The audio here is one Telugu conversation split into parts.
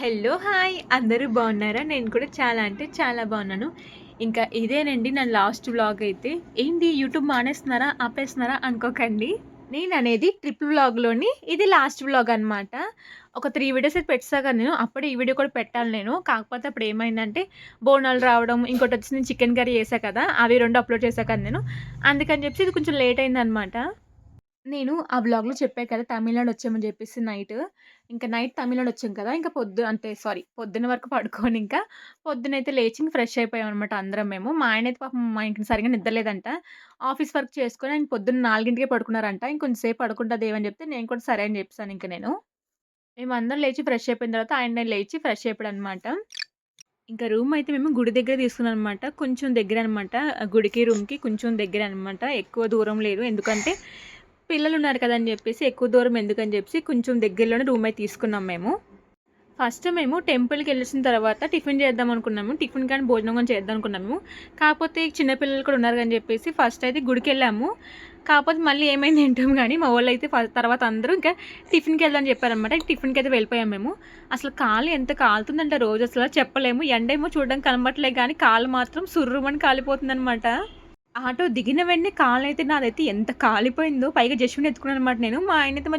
హలో! హాయ్! అందరూ బాగున్నారా? నేను కూడా చాలా అంటే చాలా బాగున్నాను. ఇంకా ఇదేనండి నా లాస్ట్ వ్లాగ్ అయితే. ఏంటి యూట్యూబ్ మానేస్తున్నారా? ఆపేస్తున్నారా అనుకోకండి. నేననేది ట్రిప్ వ్లాగ్‌లోని ఇది లాస్ట్ వ్లాగ్ అనమాట. ఒక 3 వీడియోస్ అయితే పెట్టేసా కదా నేను. అప్పుడే ఈ వీడియో కూడా పెట్టాలి నేను. కాకపోతే అప్పుడు ఏమైందంటే బోనాలు రావడం, ఇంకోటొచ్చి నేను చికెన్ కర్రీ చేశా కదా! అవి 2 అప్‌లోడ్ చేశా కదా నేను. అందుకని చెప్పేసి ఇది కొంచెం లేట్ అయిందనమాట. నేను ఆ వ్లాగ్‌లో చెప్పా కదా! తమిళనాడు వచ్చామని జెప్పేసి నైట్. ఇంక నైట్ తమిళనాడు వచ్చాం కదా! ఇంక అంటే పొద్దున్న వరకు పడుకొని ఇంకా పొద్దునైతే లేచి ఇంక ఫ్రెష్ అయిపోయామనమాట అందరం మేము. మా ఆయనైతే పాపం మా ఇంట్లో సరిగ్గా నిద్రలేదంట. ఆఫీస్ వర్క్ చేసుకొని ఆయన పొద్దున్న 4కే పడుకున్నారంట. ఇంకొంచెం సేపు పడుకుంటదేమో అని చెప్తే నేను కూడా సరే అని చెప్పేసాను ఇంక నేను. మేమందరం లేచి ఫ్రెష్ అయిపోయిన తర్వాత ఆయన లేచి ఫ్రెష్ అయిపోయాడనమాట. ఇంకా రూమ్ అయితే మేము గుడి దగ్గర తీసుకున్నామనమాట. కొంచెం దగ్గరనమాట. గుడికి, రూమ్‌కి కొంచెం దగ్గరనమాట. ఎక్కువ దూరం లేదు. ఎందుకంటే పిల్లలున్నారు కదా! అని జెప్పేసి ఎక్కువ దూరం ఎందుకని జెప్పేసి కొంచెం దగ్గరలోనే రూమ్ అయితే తీసుకున్నాం మేము. ఫస్ట్ మేము టెంపుల్‌కెళ్ళేసిన తర్వాత టిఫిన్ చేద్దాం అనుకున్నాము. టిఫిన్ కానీ, భోజనం గాని చేద్దాం అనుకున్నాము. కాకపోతే చిన్న పిల్లలు కూడా ఉన్నారు అని జెప్పేసి ఫస్ట్ అయితే గుడికెళ్ళాము. కాకపోతే మళ్ళీ ఏమైందో ఏంటో గాని మా వోళ్ళైతే తర్వాత అందరూ ఇంకా టిఫిన్‌కెళ్దాం అని చెప్పారనమాట. టిఫిన్‌కైతే వెళ్ళిపోయాము మేము. అసలు కాలు ఎంత కాలుతుందంటే రోజు అసల చెప్పలేము. ఎండేమో చూడడానికి కనబడట్లే గానీ కాలు మాత్రం సుర్రుమని కాలిపోతుందనమాట. ఆటో దిగిన వెంటనే కాలైతే నాదైతే ఎంత కాలిపోయిందో. పైగా జస్ట్‌ని ఎత్తుకున్నాననమాట నేను. మా ఆయనైతే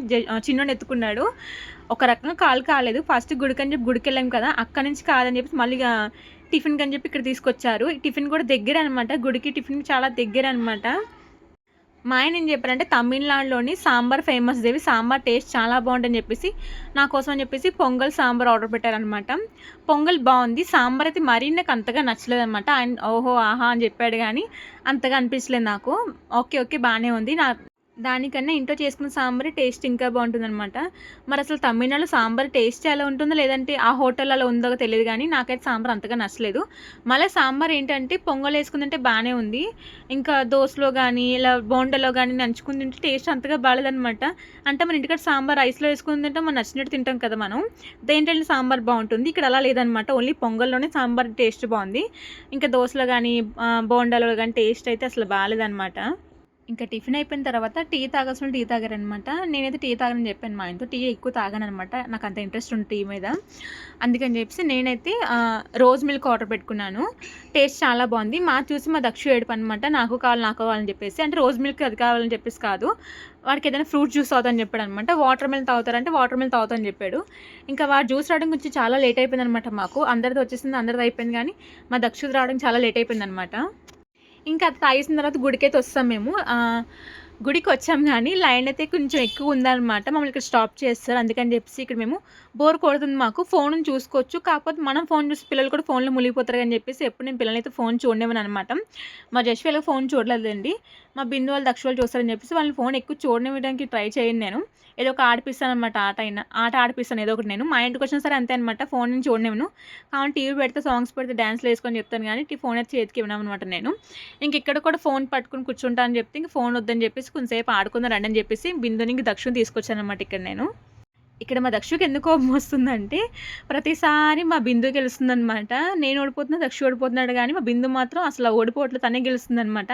చిన్నోడిని ఎత్తుకున్నాడు. ఒక రకంగా కాలు కాలేదు. ఫస్ట్ గుడికని చెప్పి గుడికెళ్ళాం కదా! అక్కడి నుంచి కాదని చెప్పేసి మళ్ళీ టిఫిన్‌కని చెప్పి ఇక్కడ తీసుకొచ్చారు. టిఫిన్ కూడా దగ్గరే అనమాట. గుడికి టిఫిన్‌కి చాలా దగ్గరనమాట. మా ఆయన ఏం చెప్పారంటే తమిళనాడులోని సాంబార్ ఫేమస్ దేవి. సాంబార్ టేస్ట్ చాలా బావుంటదని చెప్పేసి, నా కోసం అని చెప్పేసి పొంగల్, సాంబార్ ఆర్డర్ పెట్టారనమాట. పొంగల్ బావుంది. సాంబార్ అయితే మరీ నాకు అంతగా నచ్చలేదనమాట. ఆయన ఓహో! ఆహా! అని చెప్పాడు గానీ, అంతగా అనిపించలేదు నాకు. ఓకే. ఓకే. బానే ఉంది. దానికన్నా ఇంట్లో చేసుకున్న సాంబారే టేస్ట్ ఇంకా బావుంటుందనమాట. మరసలు తమిళనాడులో సాంబార్ టేస్ట్ ఎలా ఉంటుందో, లేదంటే ఆ హోటల్ ఉందో తెలీదు గానీ, నాకైతే సాంబార్ అంతగా నచ్చలేదు. మళ్ళా సాంబార్ ఏంటంటే పొంగలేసుకొని తింటే బానే ఉంది. ఇంకా దోసలో గానీ, ఇలా బోండాలో గానీ నంచుకొని తింటే టేస్ట్ అంతగా బాలేదనమాట. అంటే మన ఇంటికాడ సాంబార్ రైస్‌లో ఏసుకొని తింటే మనం నచ్చినట్టు తింటాం కదా మనం. దేంట్లోనే సాంబార్ బావుంటుంది. ఇక్కడ అలా లేదనమాట. ఓన్లీ పొంగల్‌లోనే సాంబార్ టేస్ట్ బావుంది. ఇంకా దోసలో గానీ, బోండాలో గానీ టేస్ట్ అయితే అసలు బాలేదనమాట. ఇంకా టిఫిన్ అయిపోయిన తర్వాత టీ తాగాల్సినోళ్ళు టీ తాగారనమాట. నేనైతే టీ తాగనని చెప్పాను మా ఆయనతో. టీ ఎక్కువ తాగననమాట. నాకంత ఇంట్రెస్ట్ ఉంది టీ మీద. అందుకని చెప్పేసి నేనైతే రోజ్ మిల్క్ ఆర్డర్ పెట్టుకున్నాను. టేస్ట్ చాలా బావుంది. చూసి మా దక్షు ఏడుపనమాట. నాకు కావాలి, నాకు కావాలని చెప్పేసి. అంటే రోజ్ మిల్క్ అది కావాలని చెప్పేసి కాదు. వాడికి ఏదైనా ఫ్రూట్ జ్యూస్ తాగుతా చెప్పాడనమాట. వాటర్ మిలన్ తాగుతారంటే వాటర్ మిలన్ తాగుతా అని చెప్పాడు. ఇంకా వాడు జ్యూస్ రావడం గురించి చాలా లేట్ అయిపోయిందనమాట మాకు. అందరిది వచ్చేసింది, అందరిది అయిపోయింది గానీ, మా దక్షుది రావడం చాలా లేట్ అయిపోయిందనమాట. ఇంకా అది తాగేసిన తర్వాత గుడికైతే వస్తాం మేము. గుడికొచ్చాం గానీ లైన్ అయితే కొంచెం ఎక్కువ ఉందనమాట. మమ్మల్ని ఇక్కడ స్టాప్ చేస్తారు. అందుకని చెప్పేసి ఇక్కడ మేము బోర్ కొడుతుంది మాకు. ఫోనుని చూసుకోవచ్చు. కాకపోతే మనం ఫోను చూసి పిల్లలు కూడా ఫోన్‌లో మునిగిపోతారు అని చెప్పేసి ఎప్పుడు నేను పిల్లలనైతే ఫోను చూడనివ్వననమాట. మా జస్ట్ వీళ్ళకి ఫోను చూడలేదండి. మా బిందు వాళ్ళు, దక్ష వాళ్ళు చూస్తారని చెప్పేసి వాళ్ళని ఫోను ఎక్కువ చూడనివ్వడానికి ట్రై చేయను నేను. ఏదో ఒక ఆడిపిస్తాననమాట ఆట ఆడిపిస్తాను ఏదో ఒకటి నేను. మా ఇంటికొచ్చినా సరే అంతే అనమాట. ఫోనుని చూడనివ్వను. కావాలంటే టీవీ పెడితే, సాంగ్స్ పెడితే డాన్స్‌లేసుకొని చెప్తాను గానీ ఫోను అయితే చేతికి ఇవ్వననమాట నేను. ఇక్కడ కూడా ఫోను పట్టుకొని కూర్చుంటా అని చెప్తే, ఇంక ఫోను వద్దని చెప్పేసి కొంతసేపు ఆడుకుందాం రండి అని చెప్పేసి బిందుని, ఇంక దక్షుని తీసుకొచ్చాననమాట ఇక్కడ నేను. ఇక్కడ మా దక్షుకి ఎందుకు కోపం వస్తుందంటే, ప్రతిసారి మా బిందు గెలుస్తుందనమాట. నేను ఓడిపోతున్నా, దక్షు ఓడిపోతున్నాడు గానీ, మా బిందు మాత్రం అసలు ఓడిపోవట్లేదు, తనే గెలుస్తుందనమాట.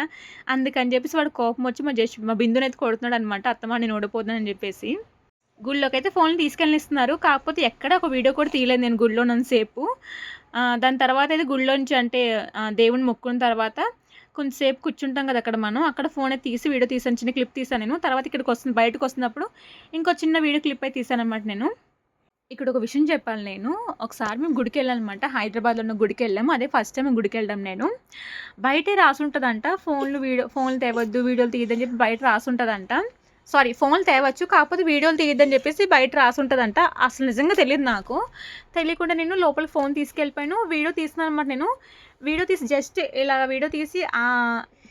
అందుకని చెప్పేసి వాడికి కోపం వచ్చి మా బిందునైతే కొడుతున్నాడనమాట. అత్తమ్మ నేను ఓడిపోతున్నానని చెప్పేసి. గుడిలోకైతే ఫోన్‌లు తీసుకెళ్ళనిస్తున్నారు. కాకపోతే ఎక్కడ ఒక వీడియో కూడా తీయలేదు నేను గుడిలో ఉన్నంత సేపు. దాని తర్వాతయితే గుడిలోంచి అంటే దేవుడిని మొక్కుకున్న తర్వాత కొంచెంసేపు కూర్చుంటాం కదా అక్కడ మనం. అక్కడ ఫోన్ అయితే తీసి వీడియో తీసాను. చిన్న క్లిప్ తీసాను నేను. తర్వాత బయటకొస్తున్నప్పుడు ఇంకో చిన్న వీడియో క్లిప్ అయితే తీసాననమాట నేను. ఇక్కడ ఒక విషయం చెప్పాలి నేను. ఒకసారి మేము గుడికెళ్ళాననమాట. హైదరాబాద్‌లో ఉన్న గుడికెళ్ళాము. అదే ఫస్ట్ టైమ్ గుడికెళ్ళడం నేను. బయటే రాసుంటదంట ఫోన్‌లు తేవద్దు, వీడియోలు తీయొద్దని చెప్పి బయట రాసుంటదంట. ఫోన్‌లు తేవచ్చు. కాకపోతే వీడియోలు తీయొద్దని చెప్పేసి బయట రాసుంటదంట. అసలు నిజంగా తెలీదు నాకు. తెలియకుండా నేను లోపలికి ఫోన్ తీసుకెళ్ళిపోయాను. వీడియో తీస్తున్నాననమాట నేను. వీడియో తీసి జస్ట్ ఇలా వీడియో తీసి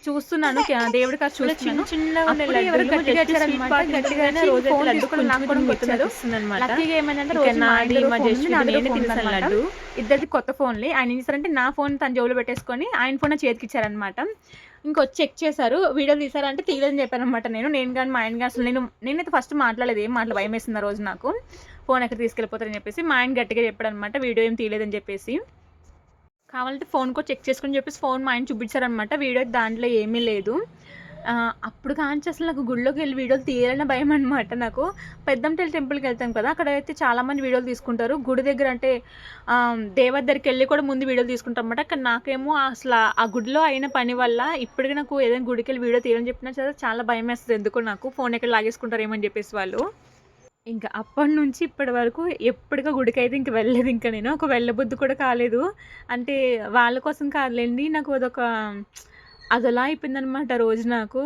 చూస్తున్నాను. దేవుడి కాడ చూస్తున్నాను. అప్పుడే ఎవరో గట్టిగా అరిచారనమాట. గట్టిగా అరిచి ఫోన్ తీసుకొని నాకు కూడా కొట్టారు. లక్కీగా ఏమైందంటే రోజు మా జస్ట్ ఇద్దరిది కొత్త ఫోన్‌లే. ఆయన ఏం చేశారంటే నా ఫోన్ తన జేబులో పెట్టేసుకొని ఆయన ఫోన్ నా చేతికిచ్చారనమాట. ఇంకొచ్చి చెక్ చేశారు. వీడియోలు తీశారంటే తీయలేదని చెప్పాననమాట నేను. నేను గాని, మా ఆయన గాని అసలు నేనైతే ఫస్ట్ మాట్లాడలేదు. ఏం భయమేసింది ఆ రోజు నాకు. ఫోన్ ఎక్కడ తీసుకెళ్ళిపోతారని చెప్పేసి. మా ఆయన గట్టిగా చెప్పాడనమాట. వీడియో ఏం తీయలేదని చెప్పేసి. కావాలంటే ఫోన్ కూడా చెక్ చేసుకొని చెప్పేసి ఫోన్ మా ఆయన చూపించారనమాట. వీడియో దాంట్లో ఏమీ లేదు. అప్పుడు కాంచి అసలు నాకు గుడిలోకెళ్ళి వీడియోలు తీయాలన్న భయమనమాట నాకు. పెద్దంటెల్ టెంపుల్‌కెళ్తాం కదా! అక్కడైతే చాలామంది వీడియోలు తీసుకుంటారు. గుడి దగ్గర అంటే దేవత దగ్గరికెళ్ళి కూడా ముందు వీడియోలు తీసుకుంటామన్నమాట. కానీ నాకేమో ఆ గుడిలో అయిన పని వల్ల ఇప్పటికి నాకు ఏదైనా గుడికెళ్ళి వీడియో తీయాలని చెప్పినా సరే చాలా భయమేస్తది ఎందుకో నాకు. ఫోన్ ఎక్కడ లాగేసుకుంటారేమో అని చెప్పేసి వాళ్ళు. ఇంకా అప్పటినుంచి ఇప్పటి వరకు ఎప్పటికో గుడికైతే ఇంక వెళ్ళలేదు ఇంక నేను. ఒక వెళ్ళబుద్ధి కూడా కాలేదు. అంటే వాళ్ళ కోసం కాదులెండి. నాకు అదెలా అయిపోయిందనమాట రోజు నాకు.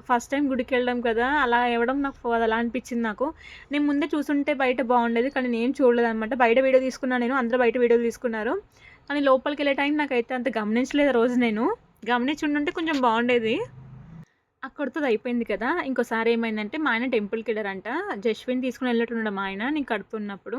ఫస్ట్ టైమ్ గుడికెళ్ళడం కదా! అలా ఇవ్వడం నాకు అదలా అనిపిచ్చింది నాకు. నేను ముందే చూసుంటే బయట బావుండేది. కానీ నేను చూడలేదనమాట. బయట వీడియో తీసుకున్నా నేను. అందరూ బయట వీడియోలు తీసుకున్నారు. కానీ లోపలికెళ్ళే టైంకి నాకైతే అంత గమనించలేదు ఆ రోజు నేను. గమనించుండుంటే కొంచెం బావుండేది. అక్కడితో అది అయిపోయింది కదా! ఇంకోసారి ఏమైందంటే మా ఆయన టెంపుల్‌కెళ్లారంట. జశ్విన్ తీసుకొని వెళ్ళినట్టున్నాడు మా ఆయన నేను కడుపుతున్నప్పుడు.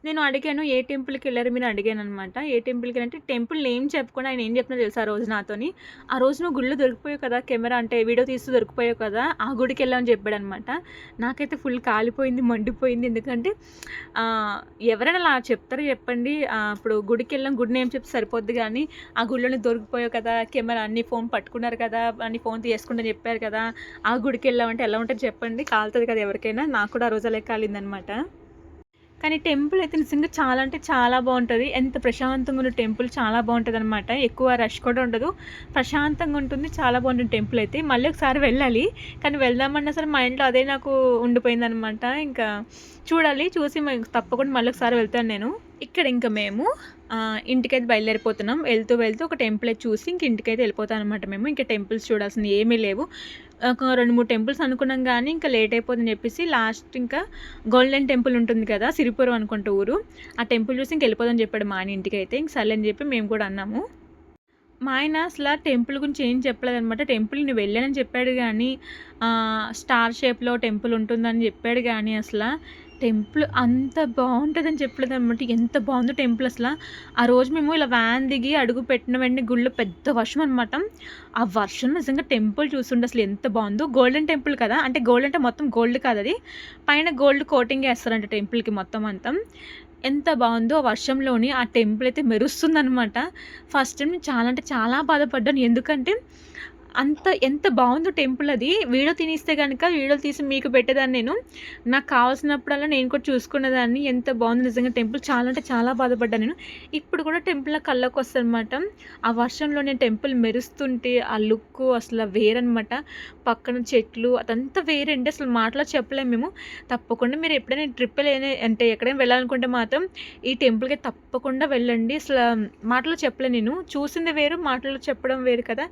నేను అడిగాను, "ఏ టెంపుల్‌కెళ్లారు మీరు?" అడిగాననమాట. ఏ టెంపుల్‌కెళ్ళంటే టెంపుల్ నేమ్ చెప్పకుండా ఆయన ఏం చెప్పినాడో తెలుసా ఆ రోజు నాతోని? "ఆ రోజు నువ్వు గుడిలో దొరికిపోయావు కదా! కెమెరా అంటే వీడియో తీస్తూ దొరికిపోయావు కదా! ఆ గుడికెళ్ళావు" చెప్పాడనమాట. నాకైతే ఫుల్ కాలిపోయింది, మండిపోయింది. ఎందుకంటే ఆహ్, ఎవరైనా అలా చెప్తారా చెప్పండి? ఇప్పుడు గుడికెళ్ళాం, గుడి నేమ్ చెప్తే సరిపోద్ది గానీ, ఆ గుడిలోనే దొరికిపోయావు కదా! కెమెరా అన్ని ఫోన్ పట్టుకున్నారు కదా! అని ఫోన్ తీయకుండా చెప్పారు కదా! ఆ గుడికెళ్ళావంటే ఎలా ఉంటది చెప్పండి? కాలుతది కదా ఎవరికైనా. నాకు కూడా ఆ రోజు అలాగే కాలిందనమాట. కానీ టెంపుల్ అయితే నిజంగా చాలా అంటే చాలా బావుంటది. ఎంత ప్రశాంతంగా ఉన్న టెంపుల్ చాలా బావుంటదనమాట. ఎక్కువ రష్ కూడా ఉండదు. ప్రశాంతంగా ఉంటుంది. చాలా బావుంటుంది టెంపుల్ అయితే. మళ్ళీ ఒకసారి వెళ్ళాలి. కానీ వెళ్దామన్నా సరే మైండ్‌లో అదే నాకు ఉండిపోయిందనమాట. ఇంకా చూడాలి. చూసి తప్పకుండా మళ్ళీ ఒకసారి వెళ్తాను నేను. ఇక్కడ ఇంక మేము ఇంటికైతే బయలుదేరిపోతున్నాం. వెళ్తూ వెళ్తూ ఒక టెంపుల్ అయితే చూసి ఇంక ఇంటికైతే వెళ్ళిపోతామనమాట మేము. ఇంక టెంపుల్స్ చూడాల్సినవి ఏమీ లేవు. ఒక 2, 3 టెంపుల్స్ అనుకున్నాం గానీ, ఇంకా లేట్ అయిపోతుందని చెప్పేసి లాస్ట్ ఇంకా గోల్డెన్ టెంపుల్ ఉంటుంది కదా! సిరిపురం అనుకుంట ఊరు. ఆ టెంపుల్ చూసి ఇంక వెళ్ళిపోదామని చెప్పాడు మా ఆయన ఇంటికైతే. ఇంక సర్లే అని చెప్పి మేము కూడా అన్నాము. మా ఆయన అసల టెంపుల్ గురించి ఏం చెప్పలేదనమాట. టెంపుల్ నేను వెళ్ళానని చెప్పాడు గానీ, స్టార్ షేప్‌లో టెంపుల్ ఉంటుందని చెప్పాడు గానీ టెంపుల్ అంత బావుంటదని చెప్పలేదనమాట. ఎంత బావుందో టెంపుల్ అసల. ఆ రోజు మేము ఇలా వ్యాన్ దిగి అడుగు పెట్టిన వెంటనే గుడిలో పెద్ద వర్షం అనమాట. ఆ వర్షం నిజంగా టెంపుల్ చూస్తుంటే అసలు ఎంత బావుందో. గోల్డెన్ టెంపుల్ కదా! అంటే గోల్డ్ అంటే మొత్తం గోల్డ్ కాదది. పైన గోల్డ్ కోటింగ్ ఏస్తారంట టెంపుల్‌కి మొత్తం అంతా. ఎంత బావుందో ఆ వర్షంలోని ఆ టెంపుల్ అయితే మెరుస్తుందనమాట. ఫస్ట్ టైమ్ నేను చాలా అంటే చాలా బాధపడ్డాను. ఎందుకంటే ఎంత బావుందో టెంపుల్ అది. వీడియో తీనిస్తే గనక వీడియోలు తీసి మీకు పెట్టేదాన్ని నేను. నాకు కావాల్సినప్పుడల్లా నేను కూడా చూసుకునేదాన్ని. ఎంత బావుందో నిజంగా టెంపుల్ చాలా అంటే చాలా బాధపడ్డాను నేను. ఇప్పుడు కూడా టెంపుల్ నా కళ్ళకొస్తదనమాట. ఆ వర్షంలో నేను టెంపుల్ మెరుస్తుంటే ఆ లుక్కు అసలు వేరనమాట. పక్కన చెట్లు అదంతా వేరండి. అసలు మాటలో చెప్పలేము మేము. తప్పకుండా మీరు ఎప్పుడైనా ట్రిప్ అంటే ఎక్కడైనా వెళ్ళాలనుకుంటే మాత్రం ఈ టెంపుల్‌కి తప్పకుండా వెళ్ళండి. మాటలో చెప్పలేను నేను. చూసింది వేరు, మాటల్లో చెప్పడం వేరు కదా!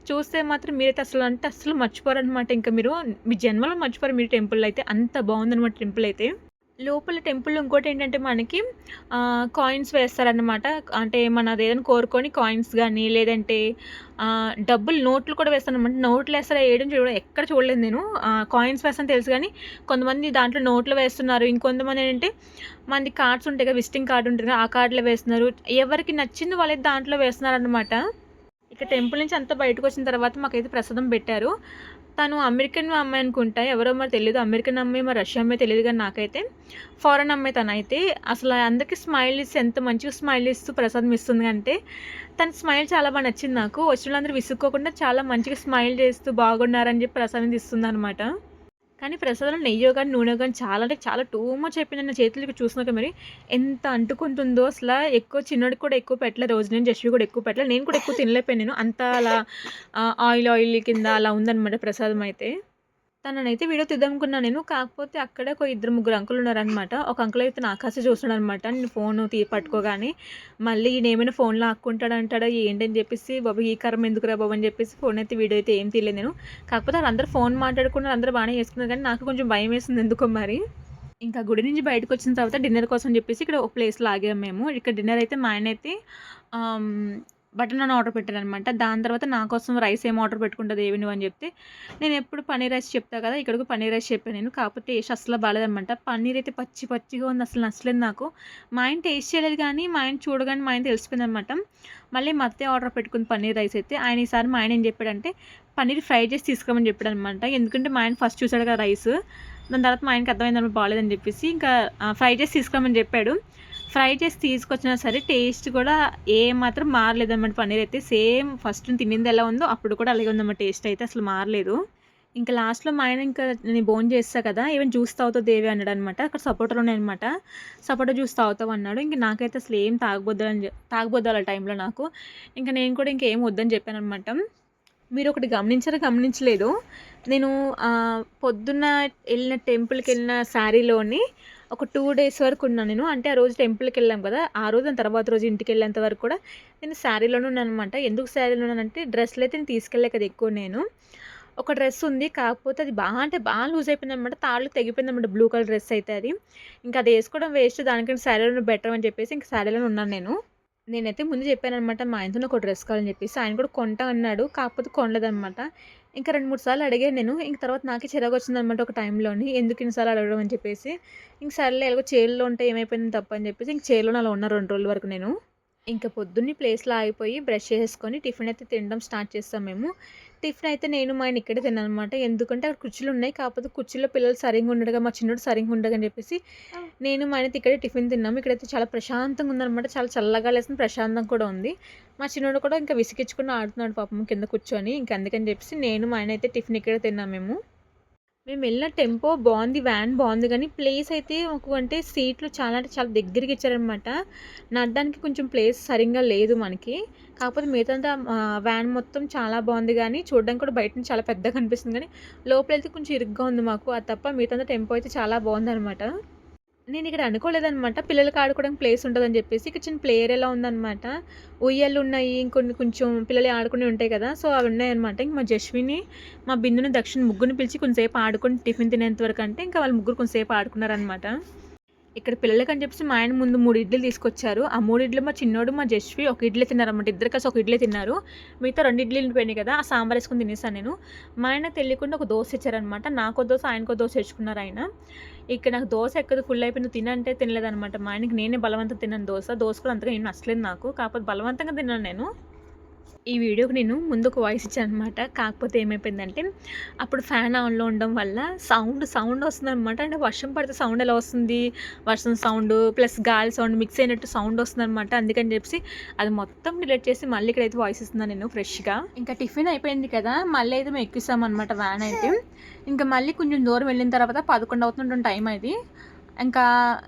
చూస్తే మాత్రం మీరైతే అస్సలు మర్చిపోరనమాట. ఇంక మీరు మీ జన్మలో మర్చిపోరు మీరు టెంపుల్‌లో అయితే. అంత బావుందనమాట టెంపుల్ అయితే. లోపల టెంపుల్‌లో ఇంకోటేంటంటే మనకి కాయిన్స్ వేస్తారనమాట. అంటే మనదేదైనా కోరుకొని కాయిన్స్ గానీ, లేదంటే డబ్బులు నోట్లు కూడా వేస్తారనమాట. నోట్లేస్తారా ఎయడం చూడడం ఎక్కడ చూడలేదు నేను. కాయిన్స్ వేస్తారని తెలుసు గానీ, కొంతమంది దాంట్లో నోట్లు వేస్తున్నారు. ఇంకొంతమందేంటంటే మనది కార్డ్స్ ఉంటాయి కదా! విజిటింగ్ కార్డ్ ఉంటుంది కదా! ఆ కార్డ్‌లో వేస్తున్నారు. ఎవరికి నచ్చింది వాళ్ళైతే దాంట్లో వేస్తున్నారనమాట. ఇక టెంపుల్ నుంచి అంతా బయటకొచ్చిన తర్వాత మాకైతే ప్రసాదం పెట్టారు. తను అమెరికన్ అమ్మాయి అనుకుంటా. ఎవరో మరి తెలీదు. అమెరికన్ అమ్మాయి, మరి రష్యన్ అమ్మాయి తెలీదు గానీ నాకైతే. ఫారెన్ అమ్మాయి తనైతే. అసల అందరికి స్మైల్ ఇస్తూ ఎంత మంచిగా స్మైల్ ఇస్తూ ప్రసాదం ఇస్తుంది అంటే, తన స్మైల్ చాలా నచ్చింది నాకు. వచ్చినోళ్ళందరూ విసుక్కోకుండా చాలా మంచిగా స్మైల్ చేస్తూ బాగున్నారని చెప్పి ప్రసాదం ఇస్తుందనమాట. కానీ ప్రసాదంలో నెయ్యో గాని, నూనె గాని చాలా అంటే చాలా టూ మచ్ అయిపోయిందండి. నా చేతులకి చూసినాక మరి ఎంత అంటుకుంటుందో అసల. ఎక్కువ చిన్నోడికి కూడా ఎక్కువ పెట్టలే రోజు నేను. జస్ట్‌వి కూడా ఎక్కువ పెట్టలే. నేను కూడా ఎక్కువ తినలేకపోయాను నేను. అంతా అలా ఆయిల్ కింద అలా ఉందనమాట ప్రసాదం అయితే. తననైతే వీడియో తీద్దామనుకున్నా నేను. కాకపోతే అక్కడే ఒక ఇద్దరు, ముగ్గురు అంకులున్నారనమాట. ఒక అంకుల్ అయితే నా కాసే చూస్తున్నాడనమాట. నేను ఫోను పట్టుకోగానే. మళ్ళీ ఈయనేమైనా ఫోన్ లాక్కుంటాడంటాడా ఏంటని చెప్పేసి, బాబు ఈ కర్మ ఎందుకురా బాబు అని చెప్పేసి వీడియో అయితే ఏం తీయలేదు నేను. కాకపోతే ఆళ్ళందరూ ఫోన్ మాట్లాడుకున్నారు. అందరూ బానే చేసుకున్నారు కానీ నాకు కొంచెం భయమేసింది ఎందుకో మరి. ఇంకా గుడి నుంచి బయటకొచ్చిన తర్వాత డిన్నర్ కోసం చెప్పేసి ఇక్కడ ఒక ప్లేస్‌లో ఆగాము మేము. ఇక్కడ డిన్నర్ అయితే మా ఆయనైతే ఆహ్, బటర్ నాన్ ఆర్డర్ పెట్టారనమాట. దాని తర్వాత నా కోసం రైస్ ఏం ఆర్డర్ పెట్టుకుంటది ఏవి నువ్వు అని చెప్తే, నేనెప్పుడు పన్నీర్ రైస్ చెప్తా కదా! ఇక్కడ కూడా పన్నీర్ రైస్ చెప్పాను నేను. కాకపోతే టేస్ట్ అస్సలు బాలేదనమాట. పన్నీర్ అయితే పచ్చి పచ్చిగా ఉంది. అసలు నచ్చలేదు నాకు. మా ఆయన టేస్ట్ చేయలేదు కానీ, మా ఆయన చూడగానే మా ఆయన తెలిసిపోయిందనమాట. మళ్ళీ మా అత్తయ్య ఆర్డర్ పెట్టుకుంది పన్నీర్ రైస్ అయితే. ఈసారి మా ఆయన ఏం చెప్పాడంటే, పన్నీర్ ఫ్రై చేసి తీసుకురమ్మని చెప్పాడనమాట. ఎందుకంటే మా ఆయన ఫస్ట్ చూసాడు కదా రైస్. దాని తర్వాత మా ఆయనకి అర్థమైందనమాట బాలేదని చెప్పేసి, ఇంకా ఫ్రై చేసి తీసుకురమ్మని చెప్పాడు. ఫ్రై చేసి తీసుకొచ్చినా సరే టేస్ట్ కూడా ఏమాత్రం మారలేదన్నమాట. పన్నీర్ అయితే సేమ్ ఫస్ట్ తినింది ఎలా ఉందో అప్పుడు కూడా అలాగే ఉందన్నమాట. టేస్ట్ అయితే అసలు మారలేదు. ఇంకా లాస్ట్‌లో మా ఆయన ఇంకా నేను భోంచేస్తా కదా! "ఈవెన్ జ్యూస్ తాగుతావు దేవి" అన్నాడనమాట. అక్కడ సపోటాలు ఉన్నాయనమాట. "సపోటా జ్యూస్ తాగుతావా?" అన్నాడు. ఇంక నాకైతే అసలు ఏం తాగబుద్దాల టైంలో నాకు. ఇంక నేను కూడా ఇంకేం వద్దని చెప్పాననమాట. మీరొకటి గమనించారో గమనించలేదో, నేను పొద్దున్న ఎళ్ళిన టెంపుల్‌కెళ్ళిన శారీలోని ఒక 2 డేస్ వరకు ఉన్నాను నేను. అంటే ఆ రోజు టెంపుల్‌కెళ్ళాం కదా! ఆ రోజు దాని తర్వాత రోజు ఇంటికెళ్ళేంత వరకు కూడా నేను శారీలోనే ఉన్నాననమాట. ఎందుకు శారీలో ఉన్నానంటే డ్రెస్‌లయితే నేను తీసుకెళ్ళలే కదా ఎక్కువ నేను. ఒక డ్రెస్ ఉంది. కాకపోతే అది అంటే బాగా లూజ్ అయిపోయిందనమాట. తాళ్ళు తెగిపోయిందనమాట బ్లూ కలర్ డ్రెస్ అయితే అది. ఇంకా అది ఏసుకోవడం వేస్ట్ దానికంటే శారీలోనే బెటర్ అని చెప్పేసి ఇంక శారీలోనే ఉన్నాను నేను. నేనైతే ముందు చెప్పాననమాట మా ఆయనతో నాకు ఒక డ్రెస్ కావాలని చెప్పేసి. ఆయన కూడా కొంటా అన్నాడు. కాకపోతే కొనలేదనమాట. ఇంకా 2, 3 సార్లు అడిగాను నేను. ఇంక తర్వాత నాకే చిరాకొచ్చిందనమాట ఒక టైంలోని. ఎందుకు ఇన్ని సార్లు అడగడం అని చెప్పేసి. ఇంక సర్లే ఎలాగో చైర్‌లో ఉంటే ఏమైపోయింది తప్పని చెప్పేసి ఇంక చైర్‌లోనే అలా ఉన్నా 2 రోజుల వరకు నేను. ఇంక పొద్దున్నే ప్లేస్‌లో ఆగిపోయి బ్రష్ చేసేసుకొని టిఫిన్ అయితే తినడం స్టార్ట్ చేసాం మేము. టిఫిన్ అయితే నేను మా ఆయన ఇక్కడే తిన్నాననమాట. ఎందుకంటే అక్కడ కుర్చీలున్నాయి. కాకపోతే కుర్చీలో పిల్లలు సరింగా ఉండడుగా, మా చిన్నోడు సరింగా ఉండడని చెప్పేసి నేను మా ఆయన ఇక్కడే టిఫిన్ తిన్నాము. ఇక్కడైతే చాలా ప్రశాంతంగా ఉందనమాట. చాలా చల్లగా లేసింది. ప్రశాంతంగా కూడా ఉంది. మా చిన్నోడు కూడా ఇంకా విసిగించుకొని ఆడుతున్నాడు పాపం కింద కూర్చొని. ఇంక అందుకని చెప్పేసి నేను మా ఆయన అయితే టిఫిన్ ఇక్కడే తిన్నాం మేము. మేమెళ్ళిన టెంపో బావుంది. వ్యాన్ బావుంది గానీ, ప్లేస్ అయితే మాకు అంటే సీట్లు చాలా అంటే చాలా దగ్గరకి ఇచ్చారనమాట. నడడానికి కొంచెం ప్లేస్ సరింగా లేదు మనకి. కాకపోతే మిగతాదంతా వ్యాన్ మొత్తం చాలా బావుంది గానీ, చూడడానికి కూడా బయట నుంచి చాలా పెద్దగా కనిపిస్తుంది గానీ, లోపలైతే కొంచెం ఇరుగ్గా ఉంది మాకు. అది తప్ప మిగతాదంతా టెంపో అయితే చాలా బావుందనమాట. నేనిక్కడ అనుకోలేదనమాట. పిల్లలకి ఆడుకోవడానికి ప్లేస్ ఉంటదని జెప్పేసి. ఇక్కడ చిన్న ప్లే ఏరియాలా ఉందనమాట. ఉయ్యాలలున్నాయి. ఇంకొన్ని కొంచెం పిల్లలు ఆడుకునేవి ఉంటాయి కదా! సో, అవి ఉన్నాయనమాట. ఇంక మా జస్విని, మా బిందుని, దక్షిణ్ ముగ్గురిని పిలిచి కొంసేపు ఆడుకొని టిఫిన్ తినేంత వరకు అంటే, ఇంకా వాళ్ళు ముగ్గురు కొంసేపు ఆడుకున్నారనమాట. ఇక్కడ పిల్లలకని చెప్పేసి మా ఆయన ముందు 3 ఇడ్లీలు తీసుకొచ్చారు. ఆ 3 ఇడ్లీలు మా చిన్నోడు, మా జస్వి ఒక ఇడ్లీ తిన్నారనమాట. ఇద్దరు కలిసి ఒక ఇడ్లీ తిన్నారు. మిగతా 2 ఇడ్లీలు ఉండిపోయినాయి కదా! ఆ సాంబార్ ఏసుకొని తినేసాను నేను. మా ఆయన తెలియకుండా ఒక దోస ఇచ్చారనమాట. నాకో దోస, ఆయనకో దోస తెచ్చుకున్నారు ఆయన. ఇక్కడ నాకు దోస ఎక్కదు ఫుల్ అయిపోయి నువ్వు తినంటే తినలేదనమాట. మా ఆయనకి నేనే బలవంతంగా తిన్నాను దోస. దోస కూడా అంతగా ఏం నచ్చలేదు నాకు. కాకపోతే బలవంతంగా తిన్నాను నేను. ఈ వీడియోకి నేను ముందు ఒక వాయిస్ ఇచ్చాననమాట. కాకపోతే ఏమైపోయిందంటే, అప్పుడు ఫ్యాన్ ఆన్‌లో ఉండడం వల్ల సౌండ్ వస్తుందనమాట. అంటే వర్షం పడితే సౌండ్ ఎలా వస్తుంది? వర్షం సౌండు ప్లస్ గాలి సౌండ్ మిక్స్ అయినట్టు సౌండ్ వస్తుందనమాట. అందుకని చెప్పేసి అది మొత్తం డిలీట్ చేసి మళ్ళీ ఇక్కడైతే వాయిస్ ఇస్తున్నాను నేను ఫ్రెష్‌గా. ఇంకా టిఫిన్ అయిపోయింది కదా! మళ్ళీ అయితే మేము ఎక్కిస్తామనమాట వ్యాన్ అయితే. ఇంకా మళ్ళీ కొంచెం దూరం వెళ్ళిన తర్వాత 11 అవుతుంటుంది టైం అది. ఇంకా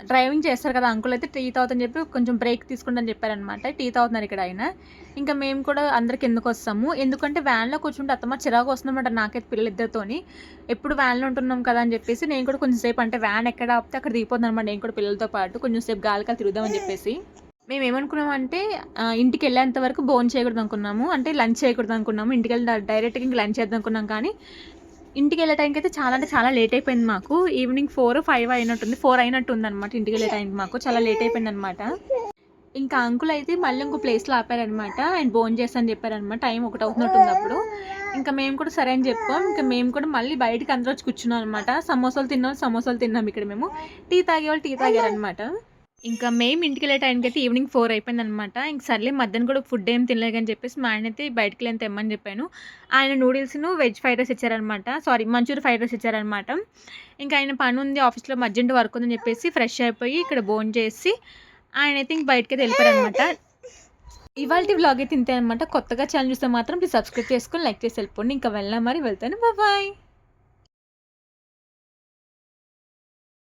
డ్రైవింగ్ చేస్తారు కదా! అంకుల్ అయితే టీ తాగుతానని చెప్పి కొంచెం బ్రేక్ తీసుకోండి అని చెప్పారనమాట. టీ తాగుతున్నారు ఇక్కడ ఆయన. ఇంకా మేము కూడా అందరు కిందకొస్తాము. ఎందుకంటే వ్యాన్‌లో కూర్చుంటే అత్తమ్మ చిరాకు వస్తుందన్నమాట నాకైతే పిల్లలిద్దరితోని. ఎప్పుడు వ్యాన్‌లో ఉంటున్నాం కదా అని చెప్పేసి నేను కూడా కొంచెం సేపు అంటే వ్యాన్ ఎక్కడ ఆపితే అక్కడ దిగిపోతున్నానన్నమాట నేను కూడా పిల్లలతో పాటు. కొంచెం సేపు గాలికి తిరుగుదామని చెప్పేసి. మేమేమనుకున్నామంటే ఇంటికెళ్ళేంత వరకు భోంచేయకూడదనుకున్నాము. అంటే లంచ్ చేయకూడదనుకున్నాము. ఇంటికెళ్ళి డైరెక్ట్‌గా ఇంక లంచ్ చేద్దాం అనుకున్నాం కానీ ఇంటికెళ్ళే టైంకయితే చాలా అంటే చాలా లేట్ అయిపోయింది మాకు. ఈవినింగ్ 4, 5 అయినట్టుంది. 4 అయినట్టుందనమాట ఇంటికెళ్ళే టైంకి మాకు. చాలా లేట్ అయిపోయిందనమాట. ఇంకా అంకుల్ అయితే మళ్ళీ ఇంకో ప్లేస్‌లో ఆపారనమాట. ఆయన భోంచేస్తా అని చెప్పారనమాట. టైం 1 అవుతున్నట్టుంది అప్పుడు. ఇంకా మేము కూడా సరే అని చెప్పాం. ఇంకా మేము కూడా మళ్ళీ బయటకి అందరూ వచ్చి కూర్చున్నాం అనమాట. సమోసాలు తిన్నాం ఇక్కడ మేము. టీ తాగేవాళ్ళు టీ తాగారనమాట. ఇంకా మేము ఇంటికెళ్ళే టైంకైతే ఈవినింగ్ 4 అయిపోయిందనమాట. ఇంక సర్లే మధ్యాహ్నం కూడా ఫుడ్ ఏం తినలేదని చెప్పేసి మా ఆయనైతే బయటికెళ్ళి తెమ్మని చెప్పాను. ఆయన నూడిల్స్‌ను, వెజ్ ఫ్రైడ్ రైస్ ఇచ్చారనమాట. సారీ మంచూరియా ఫ్రైడ్ రైస్ ఇచ్చారనమాట. ఇంకా ఆయన పనుంది ఆఫీస్‌లో అర్జెంట్ వర్క్ ఉందని చెప్పేసి ఫ్రెష్ అయిపోయి ఇక్కడ భోంచేసి ఆయనైతే ఇంక బయటికైతే వెళ్ళిపోయారనమాట. ఇవాల్టి వ్లాగ్ అయితే ఇంతే అనమాట. కొత్తగా ఛానల్ చూస్తే మాత్రం ప్లీజ్ సబ్స్క్రైబ్ చేసుకొని లైక్ చేసి వెళ్ళిపోండి. ఇంకా వెళ్ళినా మరి వెళ్తాను. బాయ్.